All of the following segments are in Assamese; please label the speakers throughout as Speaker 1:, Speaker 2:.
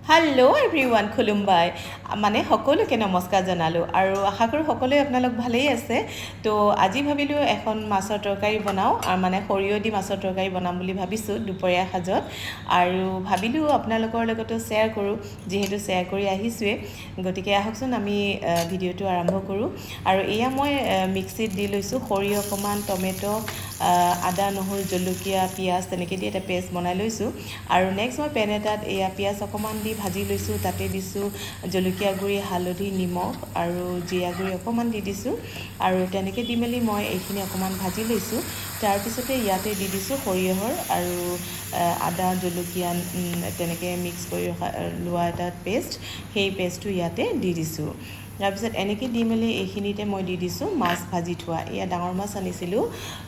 Speaker 1: হেল্ল' এভৰিৱান খুলুমবাই মানে সকলোকে নমস্কাৰ জনালোঁ আৰু আশা কৰোঁ সকলোৱে আপোনালোক ভালেই আছে তো আজি ভাবিলোঁ এখন মাছৰ তৰকাৰী বনাওঁ আৰু মানে সৰিয়হ দি মাছৰ তৰকাৰী বনাম বুলি ভাবিছোঁ দুপৰীয়া সাজত আৰু ভাবিলোঁ আপোনালোকৰ লগতো শ্বেয়াৰ কৰোঁ যিহেতু শ্বেয়াৰ কৰি আহিছোঁৱে গতিকে আহকচোন আমি ভিডিঅ'টো আৰম্ভ কৰোঁ আৰু এয়া মই মিক্সিত দি লৈছোঁ সৰিয়হ অকণমান টমেটো আদা নহৰু জলকীয়া পিঁয়াজ তেনেকৈ দি এটা পেষ্ট বনাই লৈছোঁ আৰু নেক্সট মই পেন এটাত এয়া পিঁয়াজ অকণমান দি ভাজি লৈছোঁ তাতে দিছোঁ জলকীয়া গুড়ি হালধি নিমখ আৰু জিৰা গুড়ি অকণমান দি দিছোঁ আৰু তেনেকৈ দি মেলি মই এইখিনি অকণমান ভাজি লৈছোঁ তাৰপিছতে ইয়াতে দি দিছোঁ সৰিয়হৰ আৰু আদা জলকীয়া তেনেকৈ মিক্স কৰি লোৱা এটা পেষ্ট সেই পেষ্টটো ইয়াতে দি দিছোঁ তাৰপিছত এনেকৈ দি মেলি এইখিনিতে মই দি দিছোঁ মাছ ভাজি থোৱা এয়া ডাঙৰ মাছ আনিছিলোঁ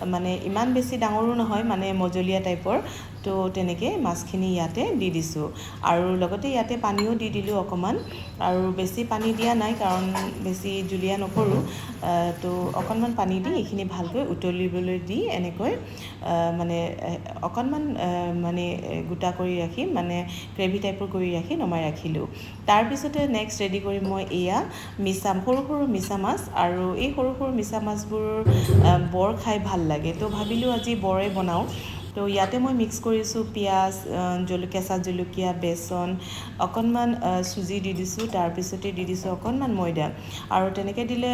Speaker 1: মানে ইমান বেছি ডাঙৰো নহয় মানে মজলীয়া টাইপৰ তো তেনেকৈ মাছখিনি ইয়াতে দি দিছোঁ আৰু লগতে ইয়াতে পানীও দি দিলোঁ অকণমান আৰু বেছি পানী দিয়া নাই কাৰণ বেছি জুলীয়া নকৰোঁ তো অকণমান পানী দি এইখিনি ভালকৈ উতলিবলৈ দি এনেকৈ মানে অকণমান মানে গোটা কৰি ৰাখি মানে গ্ৰেভি টাইপৰ কৰি ৰাখি নমাই ৰাখিলোঁ তাৰপিছতে নেক্সট ৰেডি কৰি মই এয়া সৰু সৰু মিছা মাছ আৰু এই সৰু সৰু মিছা মাছবোৰ বৰ খাই ভাল লাগে তো ভাবিলোঁ আজি বৰে বনাওঁ তো ইয়াতে মই মিক্স কৰিছোঁ পিঁয়াজ কেঁচা জলকীয়া বেচন অকণমান চুজি দি দিছোঁ তাৰপিছতে দি দিছোঁ অকণমান ময়দা আৰু তেনেকৈ দিলে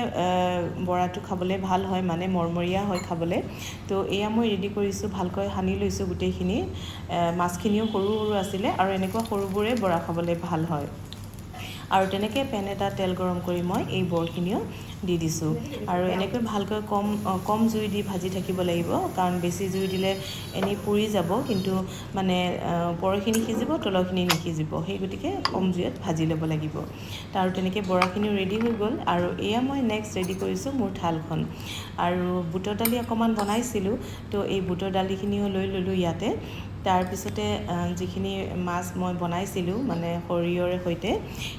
Speaker 1: বৰাটো খাবলৈ ভাল হয় মানে মৰমৰীয়া হয় খাবলৈ তো এয়া মই ৰেডি কৰিছোঁ ভালকৈ সানি লৈছোঁ গোটেইখিনি মাছখিনিও সৰু সৰু আছিলে আৰু এনেকুৱা সৰুবোৰে বৰা খাবলৈ ভাল হয় আৰু তেনেকৈ পেন এটা তেল গৰম কৰি মই এই বৰখিনিও দি দিছোঁ আৰু এনেকৈ ভালকৈ কম জুই দি ভাজি থাকিব লাগিব কাৰণ বেছি জুই দিলে এনেই পুৰি যাব কিন্তু মানে ওপৰখিনি সিজিব তলৰখিনি নিসিজিব সেই গতিকে কম জুইত ভাজি ল'ব লাগিব আৰু তেনেকৈ বৰাখিনিও ৰেডি হৈ গ'ল আৰু এয়া মই নেক্সট ৰেডি কৰিছোঁ মোৰ থালখন আৰু বুটৰ দালি অকণমান বনাইছিলোঁ তো এই বুটৰ দালিখিনিও লৈ ল'লোঁ ইয়াতে তাৰপিছতে যিখিনি মাছ মই বনাইছিলোঁ মানে সৰিয়হৰ সৈতে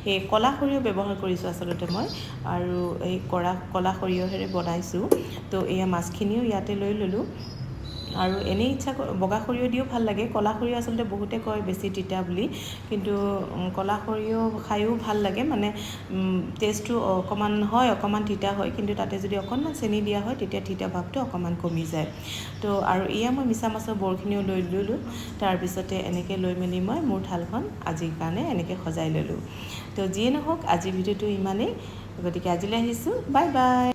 Speaker 1: সেই ক'লা সৰিয়হ ব্যৱহাৰ কৰিছোঁ আচলতে মই আৰু এই ক'লা সৰিয়হেৰে বনাইছোঁ তো এয়া মাছখিনিও ইয়াতে লৈ ল'লোঁ আৰু এনেই ইচ্ছা বগা সৰিয়হ দিও ভাল লাগে ক'লা সৰিয়হ আচলতে বহুতে কয় বেছি তিতা বুলি কিন্তু ক'লা সৰিয়হ খায়ো ভাল লাগে মানে টেষ্টটো অকণমান তিতা হয় কিন্তু তাতে যদি অকণমান চেনি দিয়া হয় তেতিয়া তিতা ভাৱটো অকণমান কমি যায় তো আৰু এয়া মই মিছা মাছৰ বৰখিনিও লৈ ল'লোঁ তাৰপিছতে এনেকৈ লৈ মেলি মই মোৰ থালখন আজিৰ কাৰণে এনেকৈ সজাই ল'লোঁ তো যিয়ে নহওক আজিৰ ভিডিঅ'টো ইমানেই গতিকে আজিলৈ আহিছোঁ বাই বাই